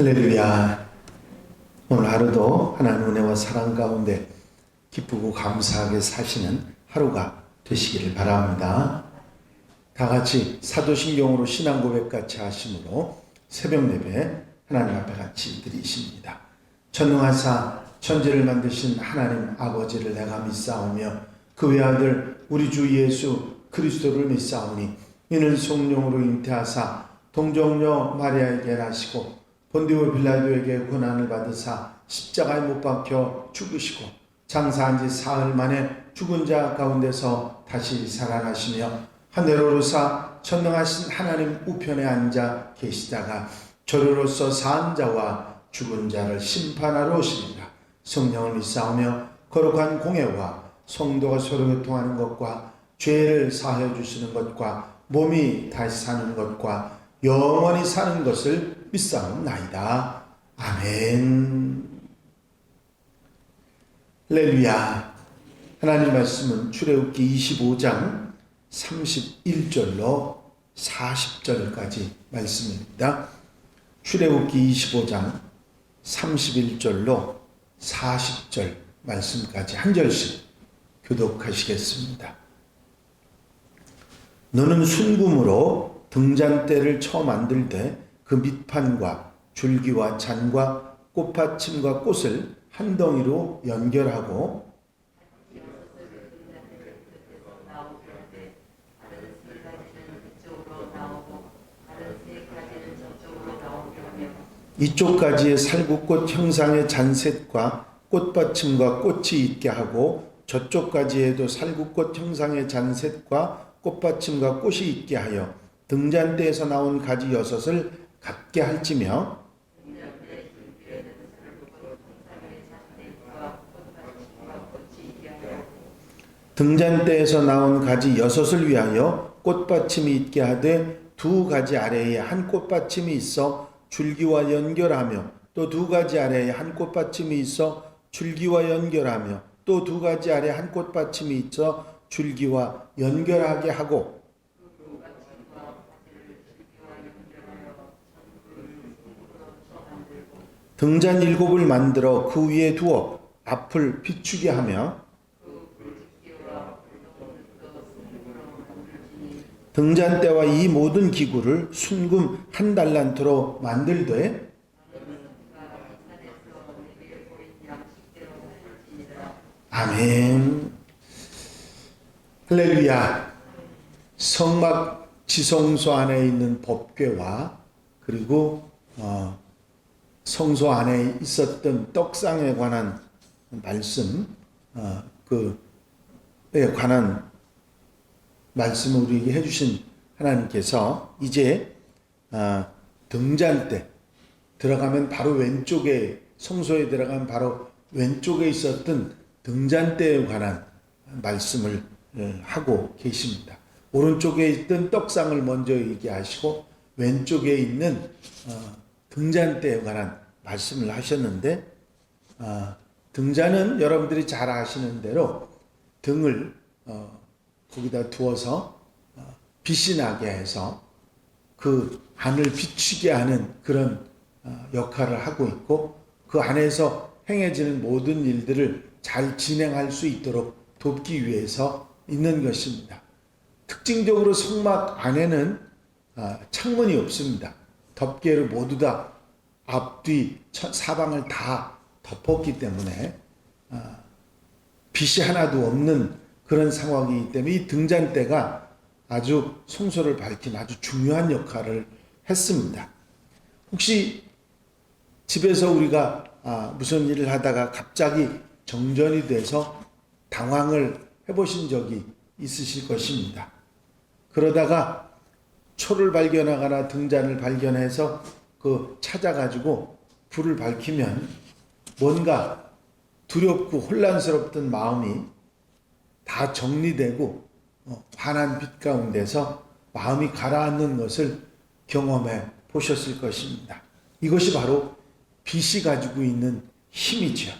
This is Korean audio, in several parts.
할렐루야. 오늘 하루도 하나님 은혜와 사랑 가운데 기쁘고 감사하게 사시는 하루가 되시기를 바랍니다. 다 같이 사도신경으로 신앙 고백 같이 하심으로 새벽 예배 하나님 앞에 같이 드리십니다. 전능하사 천지를 만드신 하나님 아버지를 내가 믿사오며 그 외아들 우리 주 예수 그리스도를 믿사오니 이는 성령으로 잉태하사 동정녀 마리아에게 나시고 본디오 빌라도에게 고난을 받으사 십자가에 못 박혀 죽으시고 장사한 지 사흘 만에 죽은 자 가운데서 다시 살아나시며 하늘로 오르사 전능하신 하나님 우편에 앉아 계시다가 저리로서 사한 자와 죽은 자를 심판하러 오시리라. 성령을 믿사오며 거룩한 공예와 성도가 서로 교통하는 것과 죄를 사하여 주시는 것과 몸이 다시 사는 것과 영원히 사는 것을 믿사옵나이다. 아멘. 할렐루야. 하나님 말씀은 출애굽기 25장 31절로 40절까지 말씀입니다. 출애굽기 25장 31절로 40절 말씀까지 한 절씩 교독하시겠습니다. 너는 순금으로 등잔대를 쳐 만들되 그 밑판과 줄기와 잔과 꽃받침과 꽃을 한 덩이로 연결하고 이쪽 가지에 살구꽃 형상의 잔셋과 꽃받침과 꽃이 있게 하고 저쪽 가지에도 살구꽃 형상의 잔셋과 꽃받침과 꽃이 있게 하여 등잔대에서 나온 가지 6을 같게 할지며 등잔대에서 나온 가지 6을 위하여 꽃받침이 있게 하되 2가지 아래에 한 꽃받침이 있어 줄기와 연결하며 또 2가지 아래에 한 꽃받침이 있어 줄기와 연결하며 또 2가지 아래에 한 꽃받침이 있어 줄기와 연결하게 하고 등잔 7을 만들어 그 위에 두어 앞을 비추게 하며 등잔대와 이 모든 기구를 순금 1달란트로 만들되 아멘. 할렐루야. 성막 지성소 안에 있는 법궤와 그리고 성소 안에 있었던 떡상에 관한 말씀, 그에 관한 말씀을 우리에게 해주신 하나님께서 이제 등잔대 들어가면 바로 왼쪽에 성소에 들어가면 바로 왼쪽에 있었던 등잔대에 관한 말씀을 하고 계십니다. 오른쪽에 있던 떡상을 먼저 얘기하시고 왼쪽에 있는 등잔대에 관한 말씀을 하셨는데 등잔은 여러분들이 잘 아시는 대로 등을 거기다 두어서 빛이 나게 해서 그 안을 비추게 하는 그런 역할을 하고 있고 그 안에서 행해지는 모든 일들을 잘 진행할 수 있도록 돕기 위해서 있는 것입니다. 특징적으로 성막 안에는 창문이 없습니다. 덮개를 모두 다 앞뒤 사방을 다 덮었기 때문에 빛이 하나도 없는 그런 상황이기 때문에 이 등잔대가 아주 성소를 밝힌 아주 중요한 역할을 했습니다. 혹시 집에서 우리가 무슨 일을 하다가 갑자기 정전이 돼서 당황을 해보신 적이 있으실 것입니다. 그러다가 초를 발견하거나 등잔을 발견해서 찾아가지고 불을 밝히면 뭔가 두렵고 혼란스럽던 마음이 다 정리되고 환한 빛 가운데서 마음이 가라앉는 것을 경험해 보셨을 것입니다. 이것이 바로 빛이 가지고 있는 힘이죠.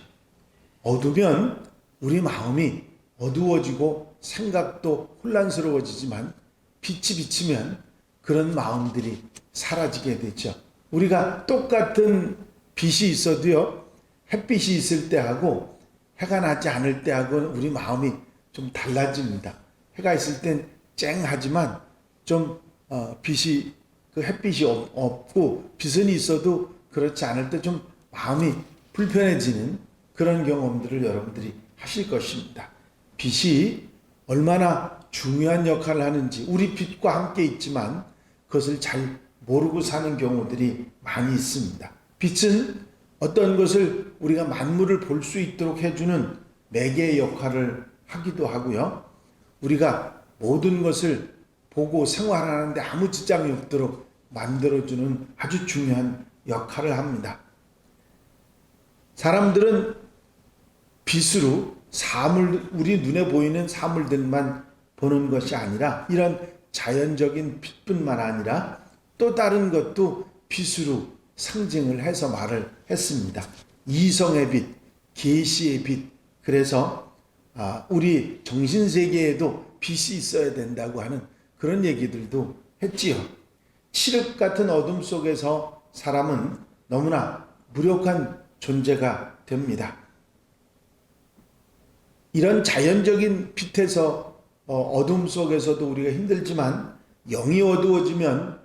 어두면 우리 마음이 어두워지고 생각도 혼란스러워지지만 빛이 비치면 그런 마음들이 사라지게 되죠. 우리가 똑같은 빛이 있어도요, 햇빛이 있을 때하고 해가 나지 않을 때하고는 우리 마음이 좀 달라집니다. 해가 있을 땐 쨍하지만 좀 빛이 그 햇빛이 없고 빛은 있어도 그렇지 않을 때 좀 마음이 불편해지는 그런 경험들을 여러분들이 하실 것입니다. 빛이 얼마나 중요한 역할을 하는지 우리 빛과 함께 있지만 그것을 잘 모르고 사는 경우들이 많이 있습니다. 빛은 어떤 것을 우리가 만물을 볼 수 있도록 해주는 매개의 역할을 하기도 하고요. 우리가 모든 것을 보고 생활하는데 아무 지장이 없도록 만들어주는 아주 중요한 역할을 합니다. 사람들은 빛으로 우리 눈에 보이는 사물들만 보는 것이 아니라 이런 자연적인 빛뿐만 아니라 또 다른 것도 빛으로 상징을 해서 말을 했습니다. 이성의 빛, 계시의 빛. 그래서 우리 정신세계에도 빛이 있어야 된다고 하는 그런 얘기들도 했지요. 칠흑 같은 어둠 속에서 사람은 너무나 무력한 존재가 됩니다. 이런 자연적인 빛에서 어둠 속에서도 우리가 힘들지만 영이 어두워지면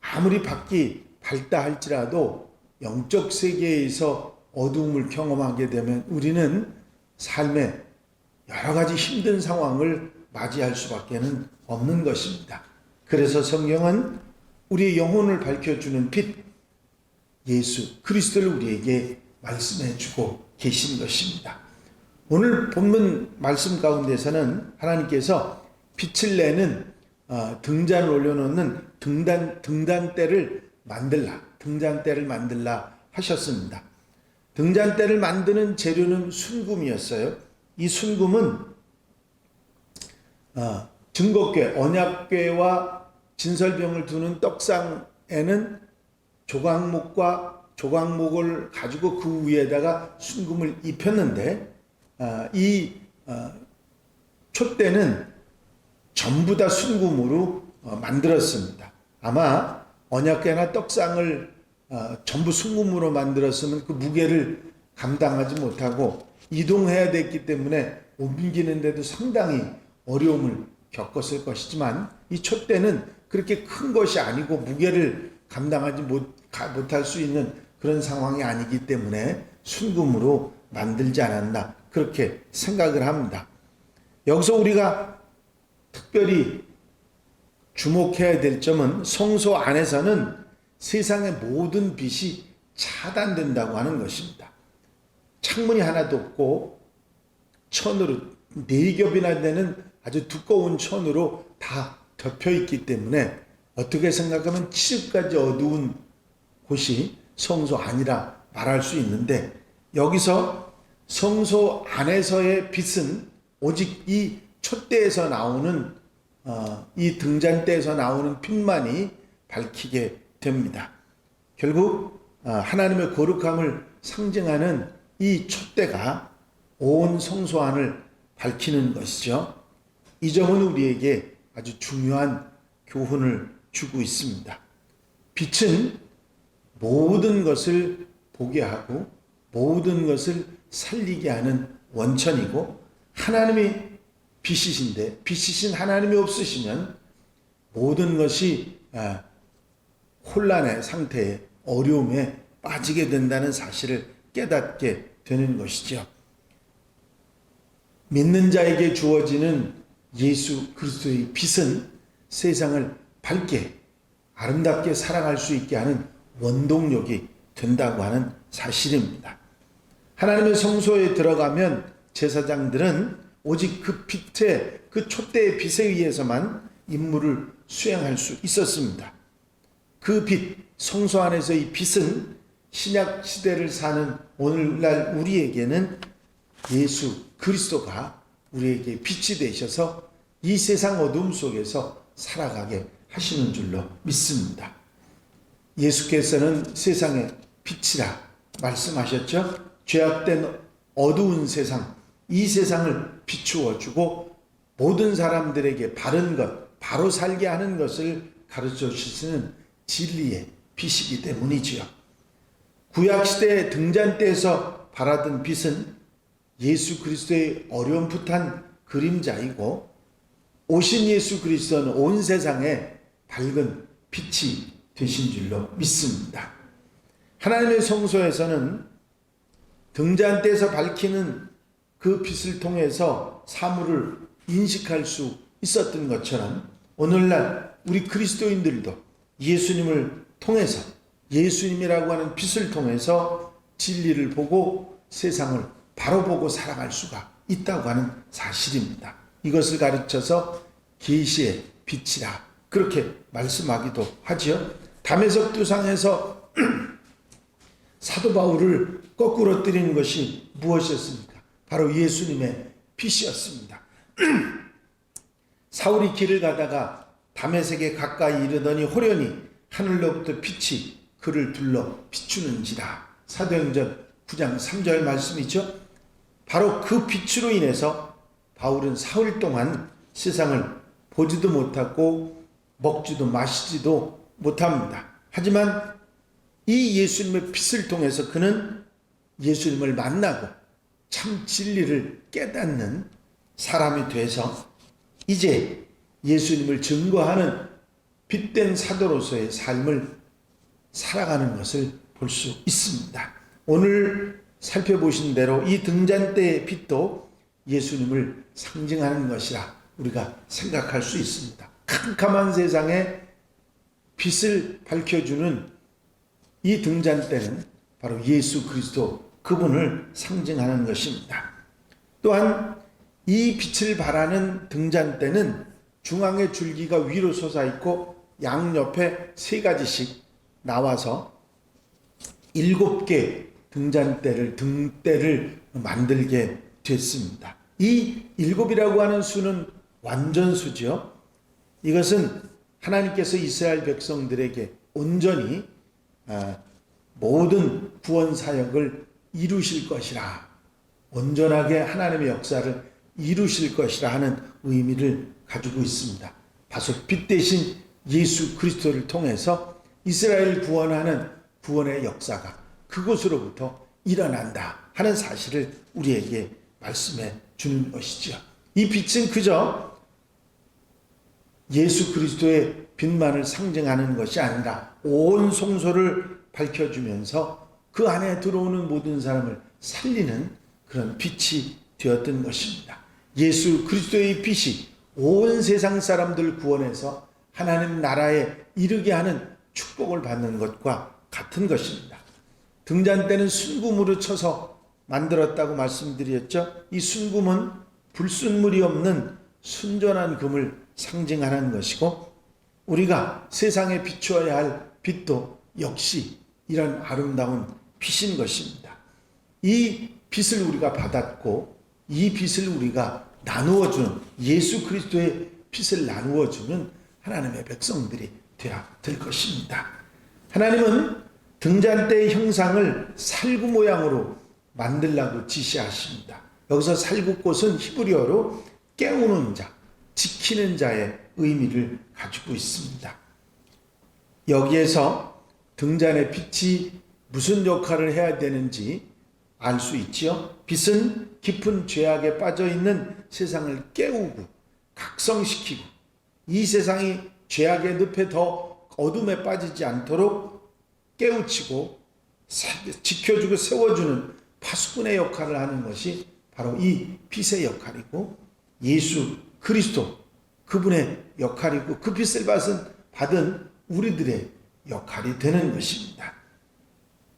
아무리 밖이 밝다 할지라도 영적 세계에서 어두움을 경험하게 되면 우리는 삶에 여러 가지 힘든 상황을 맞이할 수밖에는 없는 것입니다. 그래서 성경은 우리의 영혼을 밝혀주는 빛, 예수 그리스도를 우리에게 말씀해 주고 계신 것입니다. 오늘 본문 말씀 가운데서는 하나님께서 빛을 내는 등잔을 올려놓는 등잔대를 만들라 하셨습니다. 등잔대를 만드는 재료는 순금이었어요. 이 순금은 증거궤, 언약궤와 진설병을 두는 떡상에는 조각목을 가지고 그 위에다가 순금을 입혔는데 이 촛대는 전부 다 순금으로 만들었습니다. 아마 언약궤나 떡상을 전부 순금으로 만들었으면 그 무게를 감당하지 못하고 이동해야 됐기 때문에 옮기는데도 상당히 어려움을 겪었을 것이지만 이 촛대는 그렇게 큰 것이 아니고 무게를 감당하지 못할 수 있는 그런 상황이 아니기 때문에 순금으로 만들지 않았나 그렇게 생각을 합니다. 여기서 우리가 특별히 주목해야 될 점은 성소 안에서는 세상의 모든 빛이 차단된다고 하는 것입니다. 창문이 하나도 없고 천으로 4겹이나 되는 아주 두꺼운 천으로 다 덮여 있기 때문에 어떻게 생각하면 칠흑까지 어두운 곳이 성소 안이라 말할 수 있는데 여기서 성소 안에서의 빛은 오직 이 촛대에서 나오는 이 등잔대에서 나오는 빛만이 밝히게 됩니다. 결국 하나님의 거룩함을 상징하는 이 촛대가 온 성소 안을 밝히는 것이죠. 이 점은 우리에게 아주 중요한 교훈을 주고 있습니다. 빛은 모든 것을 보게 하고 모든 것을 살리게 하는 원천이고 하나님이 빛이신데 빛이신 하나님이 없으시면 모든 것이 혼란의 상태에 어려움에 빠지게 된다는 사실을 깨닫게 되는 것이죠. 믿는 자에게 주어지는 예수 그리스도의 빛은 세상을 밝게 아름답게 사랑할 수 있게 하는 원동력이 된다고 하는 사실입니다. 하나님의 성소에 들어가면 제사장들은 오직 그 빛에 그 촛대의 빛에 의해서만 임무를 수행할 수 있었습니다. 그 빛, 성소 안에서의 빛은 신약 시대를 사는 오늘날 우리에게는 예수 그리스도가 우리에게 빛이 되셔서 이 세상 어둠 속에서 살아가게 하시는 줄로 믿습니다. 예수께서는 세상의 빛이라 말씀하셨죠. 죄악된 어두운 세상, 이 세상을 비추어 주고 모든 사람들에게 바른 것, 바로 살게 하는 것을 가르쳐 주시는 진리의 빛이기 때문이지요. 구약시대 등잔대에서 발하던 빛은 예수 그리스도의 어렴풋한 그림자이고, 오신 예수 그리스도는 온 세상에 밝은 빛이 되신 줄로 믿습니다. 하나님의 성소에서는 등잔대에서 밝히는 그 빛을 통해서 사물을 인식할 수 있었던 것처럼, 오늘날 우리 그리스도인들도 예수님을 통해서, 예수님이라고 하는 빛을 통해서 진리를 보고 세상을 바로 보고 살아갈 수가 있다고 하는 사실입니다. 이것을 가르쳐서 계시의 빛이라 그렇게 말씀하기도 하지요. 담에석 두상에서 사도 바울을 거꾸로 때리는 것이 무엇이었습니까? 바로 예수님의 빛이었습니다. 사울이 길을 가다가 다메섹에 가까이 이르더니 호련히 하늘로부터 빛이 그를 둘러 비추는지라. 사도행전 9장 3절 말씀이죠. 바로 그 빛으로 인해서 바울은 사흘 동안 세상을 보지도 못하고 먹지도 마시지도 못합니다. 하지만 이 예수님의 빛을 통해서 그는 예수님을 만나고 참 진리를 깨닫는 사람이 돼서 이제 예수님을 증거하는 빛된 사도로서의 삶을 살아가는 것을 볼 수 있습니다. 오늘 살펴보신 대로 이 등잔대의 빛도 예수님을 상징하는 것이라 우리가 생각할 수 있습니다. 캄캄한 세상에 빛을 밝혀주는 이 등잔대는 바로 예수 그리스도 그분을 상징하는 것입니다. 또한 이 빛을 발하는 등잔대는 중앙의 줄기가 위로 솟아있고 양옆에 3가지씩 나와서 7개 등대를 만들게 됐습니다. 이 7이라고 하는 수는 완전수죠. 이것은 하나님께서 이스라엘 백성들에게 온전히 모든 구원 사역을 이루실 것이라, 온전하게 하나님의 역사를 이루실 것이라 하는 의미를 가지고 있습니다. 바로 빛 대신 예수 그리스도를 통해서 이스라엘 구원하는 구원의 역사가 그곳으로부터 일어난다 하는 사실을 우리에게 말씀해 주는 것이죠. 이 빛은 그저 예수 그리스도의 빛만을 상징하는 것이 아니라 온 성소를 밝혀주면서 그 안에 들어오는 모든 사람을 살리는 그런 빛이 되었던 것입니다. 예수 그리스도의 빛이 온 세상 사람들 구원해서 하나님 나라에 이르게 하는 축복을 받는 것과 같은 것입니다. 등잔대는 순금으로 쳐서 만들었다고 말씀드렸죠. 이 순금은 불순물이 없는 순전한 금을 상징하는 것이고, 우리가 세상에 비추어야 할 빛도 역시 이런 아름다운 빛인 것입니다. 이 빛을 우리가 받았고 이 빛을 우리가 나누어주는, 예수 그리스도의 빛을 나누어주는 하나님의 백성들이 되어야 될 것입니다. 하나님은 등잔대의 형상을 살구 모양으로 만들라고 지시하십니다. 여기서 살구꽃은 히브리어로 깨우는 자, 지키는 자의 의미를 가지고 있습니다. 여기에서 등잔의 빛이 무슨 역할을 해야 되는지 알 수 있지요. 빛은 깊은 죄악에 빠져있는 세상을 깨우고 각성시키고 이 세상이 죄악의 늪에 더 어둠에 빠지지 않도록 깨우치고 지켜주고 세워주는 파수꾼의 역할을 하는 것이 바로 이 빛의 역할이고, 예수 그리스도 그분의 역할이고, 그 빛을 받은 우리들의 역할이 되는 것입니다.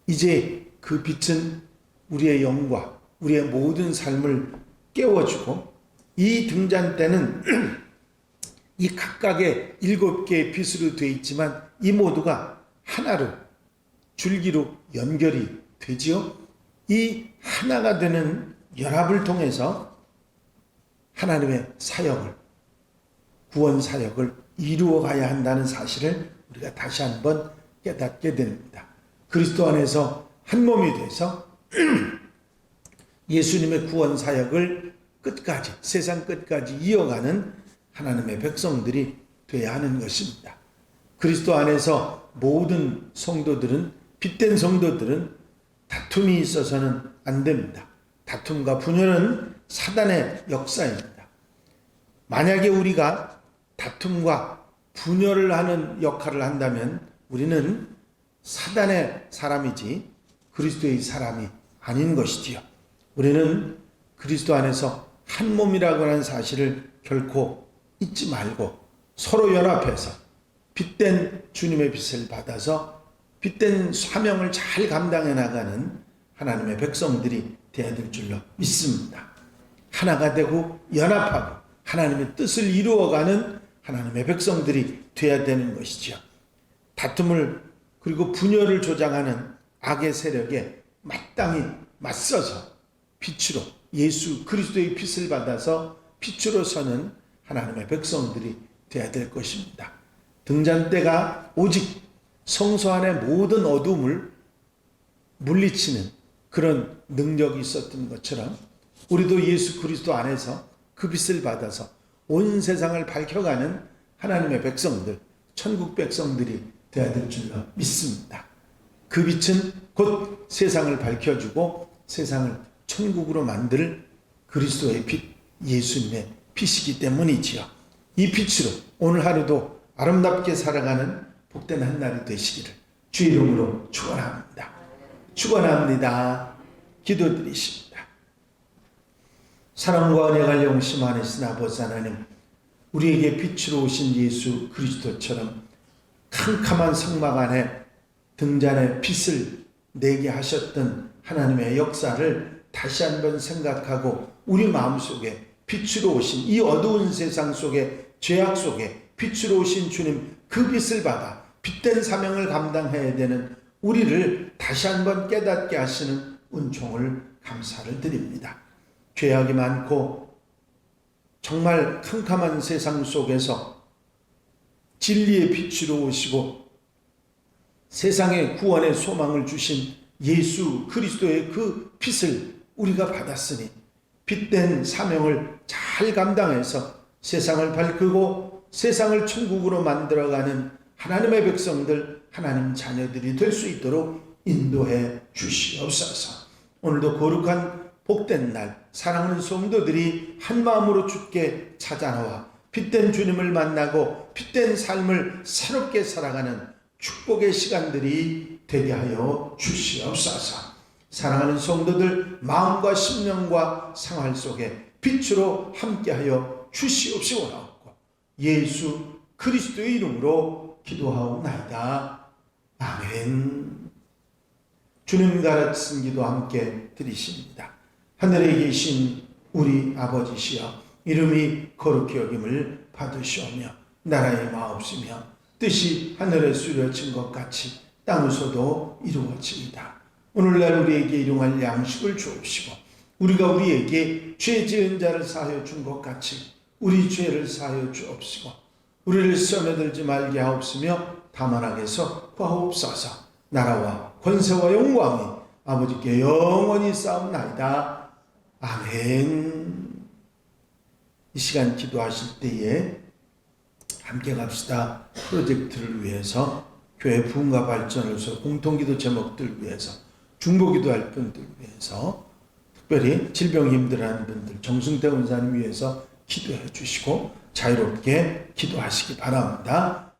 이제 그 빛은 우리의 영과 우리의 모든 삶을 깨워주고, 이 등잔대는 이 각각의 7개의 빛으로 되어 있지만 이 모두가 하나로 줄기로 연결이 되지요. 이 하나가 되는 연합을 통해서 하나님의 사역을, 구원 사역을 이루어 가야 한다는 사실을 우리가 다시 한번 깨닫게 됩니다. 그리스도 안에서 한 몸이 돼서 예수님의 구원 사역을 끝까지, 세상 끝까지 이어가는 하나님의 백성들이 되어야 하는 것입니다. 그리스도 안에서 모든 성도들은, 빛된 성도들은 다툼이 있어서는 안 됩니다. 다툼과 분열은 사단의 역사입니다. 만약에 우리가 다툼과 분열을 하는 역할을 한다면 우리는 사단의 사람이지 그리스도의 사람이 아닌 것이지요. 우리는 그리스도 안에서 한 몸이라고 하는 사실을 결코 잊지 말고 서로 연합해서 빛된 주님의 빛을 받아서 빛된 사명을 잘 감당해 나가는 하나님의 백성들이 되어야 될 줄로 믿습니다. 하나가 되고 연합하고 하나님의 뜻을 이루어가는 하나님의 백성들이 되어야 되는 것이죠. 다툼을 그리고 분열을 조장하는 악의 세력에 마땅히 맞서서 빛으로 예수 그리스도의 빛을 받아서 빛으로 서는 하나님의 백성들이 되어야 될 것입니다. 등잔대가 오직 성소 안의 모든 어둠을 물리치는 그런 능력이 있었던 것처럼 우리도 예수 그리스도 안에서 그 빛을 받아서 온 세상을 밝혀가는 하나님의 백성들, 천국 백성들이 되어야 될 줄로 믿습니다. 그 빛은 곧 세상을 밝혀주고 세상을 천국으로 만들 그리스도의 빛, 예수님의 빛이기 때문이지요. 이 빛으로 오늘 하루도 아름답게 살아가는 복된 한 날이 되시기를 주 이름으로 축원합니다. 축원합니다. 기도드리십니다. 사랑과 은혜가 영심하시는 아버지 하나님, 우리에게 빛으로 오신 예수 그리스도처럼 캄캄한 성막 안에 등잔에 빛을 내게 하셨던 하나님의 역사를 다시 한번 생각하고 우리 마음속에 빛으로 오신 이 어두운 세상 속에 죄악 속에 빛으로 오신 주님 그 빛을 받아 빛된 사명을 감당해야 되는 우리를 다시 한번 깨닫게 하시는 은총을 감사를 드립니다. 죄악이 많고 정말 캄캄한 세상 속에서 진리의 빛으로 오시고 세상에 구원의 소망을 주신 예수 그리스도의 그 빛을 우리가 받았으니 빛된 사명을 잘 감당해서 세상을 밝히고 세상을 천국으로 만들어가는 하나님의 백성들, 하나님 자녀들이 될 수 있도록 인도해 주시옵소서. 오늘도 거룩한 복된 날 사랑하는 성도들이 한마음으로 주께 찾아나와 빛된 주님을 만나고 빛된 삶을 새롭게 살아가는 축복의 시간들이 되게 하여 주시옵소서. 사랑하는 성도들 마음과 심령과 생활 속에 빛으로 함께하여 주시옵시오나옵고 예수 그리스도의 이름으로 기도하옵나이다. 아멘. 주님 가르친 기도 함께 드리십니다. 하늘에 계신 우리 아버지시여 이름이 거룩히 여김을 받으시오며 나라의 마옵시며 뜻이 하늘에서 이루어진 것 같이 땅에서도 이루어집니다. 오늘날 우리에게 일용할 양식을 주옵시고 우리가 우리에게 죄 지은 자를 사하여 준 것 같이 우리 죄를 사하여 주옵시고 우리를 시험에 들지 말게 하옵시며 다만 악에서 구하옵소서. 나라와 권세와 영광이 아버지께 영원히 싸움나이다. 아멘. 이 시간 기도하실 때에 함께 갑시다 프로젝트를 위해서 교회 부흥과 발전을 위해서 공통기도 제목들 위해서 중보기도할 분들 위해서 특별히 질병 힘들어하는 분들 정승태 원사님 위해서 기도해 주시고 자유롭게 기도하시기 바랍니다.